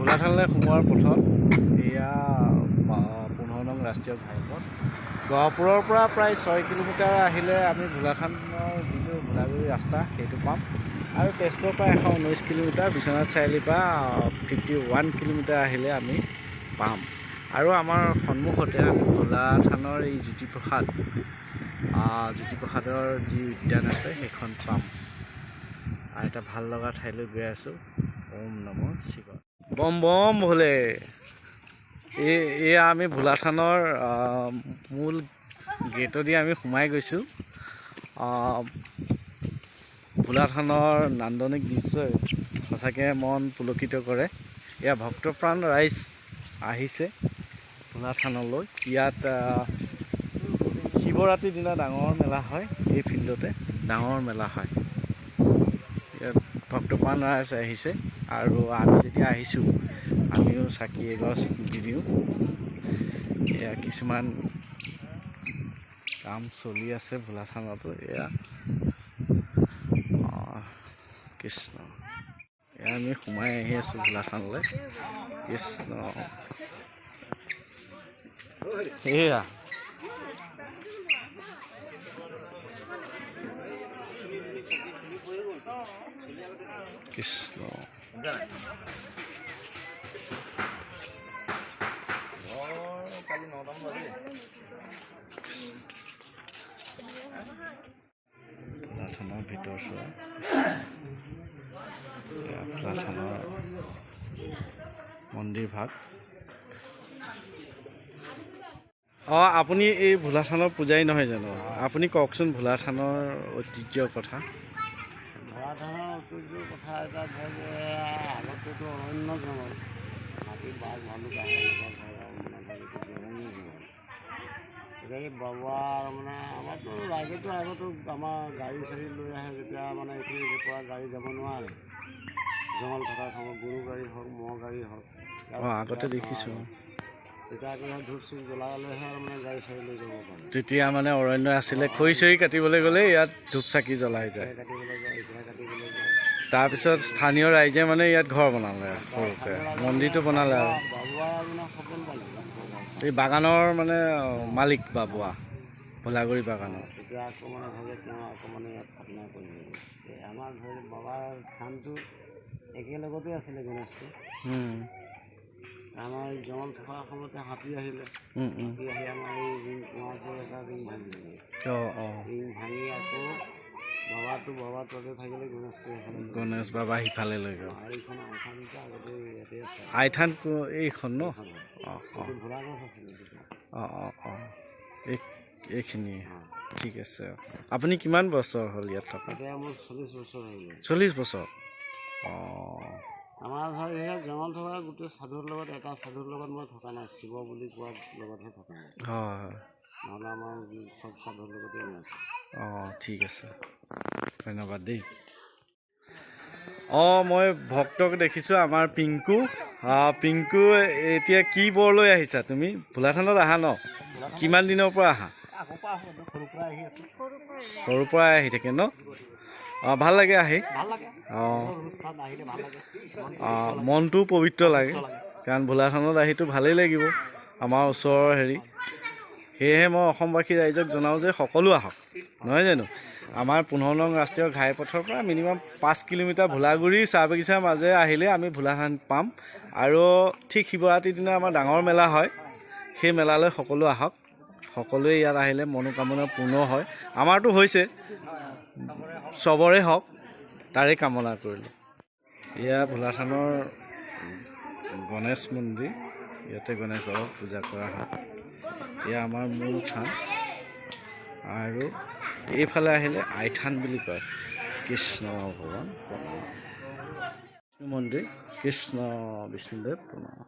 ভোলাথানলৈ সোমোৱাৰ পথত এয়া 15 নং ৰাষ্ট্ৰীয় ঘাইপথ। গহপুৰৰ পৰা প্ৰায় 6 কিলোমিটাৰ আহিলে আমি ভোলাথানৰ যিটো ভোলাগুৰি ৰাস্তা সেইটো পাম। আৰু তেজপুৰৰ পৰা 119 কিলোমিটাৰ, বিশ্বনাথ চাৰিআলিৰ পৰা 51 কিলোমিটাৰ আহিলে আমি পাম। আৰু আমাৰ সন্মুখতে আমি ভোলাথানৰ এই জ্যোতিপ্ৰসাদৰ যি উদ্যান আছে সেইখন পাম। আৰু এটা ভাল লগা ঠাইলৈ গৈ আছোঁ। ওম নমঃ শিৱায়। বম বম ভোলে। এয়া আমি ভোলাথানৰ মূল গেটেদি আমি সোমাই গৈছোঁ। ভোলাথানৰ নান্দনিক দৃশ্যই সঁচাকৈ মন পুলকিত কৰে। এয়া ভক্তপ্ৰাণ ৰাইজ আহিছে ভোলাথানলৈ। ইয়াত শিৱৰাত্ৰিৰ দিনা ডাঙৰ মেলা হয়। এই ফিল্ডতে ডাঙৰ মেলা হয়। ইয়াত ভক্তপ্ৰাণ ৰাইজ আহিছে। আৰু আমি যেতিয়া আহিছোঁ আমিও চাকি এগছ দি দিওঁ। এয়া কিছুমান কাম চলি আছে ভোলাথানতো। এয়া কৃষ্ণ, এয়া আমি সোমাই আহি আছোঁ ভোলাথানলৈ। কৃষ্ণ, এয়া কৃষ্ণ। ভোলাথানৰ ভিতৰ চোৱা, ভোলাথানৰ মন্দিৰ ভাগ। আপুনি এই ভোলাথানৰ পূজাৰী নহয় জানো? আপুনি কওকচোন ভোলাথানৰ ঐতিহ্যৰ কথা। ভোলাথানৰ ঐতিহ্যৰ কথা এটা ধৰক, আগতেতো অৰণ্য জংঘল, মাটি বাঘ ভালুক আহে অৰণ্য জংঘল। এতিয়া এই বাবা আমাৰতো ৰাইজেতো আগতো আমাৰ গাড়ী চাড়ী লৈ আহে, যেতিয়া এইখিনি পৰা গাড়ী যাব নোৱাৰে, জংঘল থকা সময়ত গৰু গাড়ী হওক ম'হ গাড়ী হওক। আগতে দেখিছোঁ। তেতিয়া ধূপ চুপ জ্বলালেহে গাড়ী চাড়ী লৈ যাব পাৰে। তেতিয়া অৰণ্য আছিলে, খৰি চৰি কাটিবলৈ গ'লে ইয়াত ধূপ চাকি জ্বলাই যায়। তাৰপিছত স্থানীয় ৰাইজে ইয়াত ঘৰ বনালে, সৰুকৈ মন্দিৰটো বনালে। আৰু সপোন পালে এই বাগানৰ মালিক বাবুৱা, ভোলাগুৰি বাগানৰ। তেতিয়া আকৌ ভাবে তেওঁ আকৌ ইয়াত স্থাপনা কৰিব। আমাৰ ধৰি বাবাৰ থানটো একেলগতে আছিলে গণেশটো। আমাৰ জংঘল থকা সময়তে হাতী আহিলে, হাতী আহি আমাৰ এই ৰিং কুঁৱাটোৰ এটা ৰিং ভাঙি দিলে। ৰিং ভাঙি আকৌ বাবা তাতে থাকিলে, গণেশ বাবা সিফালে লৈ গ'ল। এইখন আইথানটো আগতে ইয়াতে আছে। আইথান এইখন ন? ভোলাগছ আছিলে এইখিনি। ঠিক আছে। আপুনি কিমান বছৰ হ'ল ইয়াত থকা? এতিয়া মোৰ 40 বছৰ হৈ গ'ল। 40 বছৰ। আমাৰ ঘৰ এই জংঘল থকা গোটেই সাধুৰ লগত, এটা সাধুৰ লগত মই থকা নাই, শিৱ বুলি কোৱাৰ লগতহে থকা নাই। হয়, নহ'লে আমাৰ চব সাধুৰ লগতেই মই আছোঁ। ঠিক আছে, ধন্যবাদ দেই। মই ভক্তক দেখিছোঁ, আমাৰ পিংকু। পিংকু, এতিয়া কি বৰ লৈ আহিছা তুমি? ভোলাথানত আহা ন? কিমান দিনৰ পৰা আহা? সৰুৰ পৰা আহি থাকে ন? ভাল লাগে আহি। মনটোও পবিত্ৰ লাগে, কাৰণ ভোলাথানত আহিতো ভালেই লাগিব, আমাৰ ওচৰৰ সেয়েহে মই অসমবাসী ৰাইজক জনাওঁ যে সকলো আহক, নহয় জানো? আমাৰ 15 নং ৰাষ্ট্ৰীয় ঘাইপথৰ পৰা মিনিমাম 5 কিলোমিটাৰ ভোলাগুৰি চাহ বাগিচাৰ মাজে আহিলে আমি ভোলাথান পাম। আৰু ঠিক শিৱৰাত্ৰিৰ দিনা আমাৰ ডাঙৰ মেলা হয়, সেই মেলালৈ সকলো আহক। সকলোৱে ইয়াত আহিলে মনোকামনা পূৰ্ণ হয়। আমাৰতো হৈছে, চবৰে হওক, তাৰে কামনা কৰিলোঁ। এয়া ভোলাথানৰ গণেশ মন্দিৰ, ইয়াতে গণেশ বাবাক পূজা কৰা হয়। এয়া আমাৰ মূল থান। আৰু এইফালে আহিলে আইথান বুলি কয়। কৃষ্ণ ভগৱান প্ৰণাম। মন্দিৰ, কৃষ্ণ বিষ্ণুদেৱ প্ৰণাম।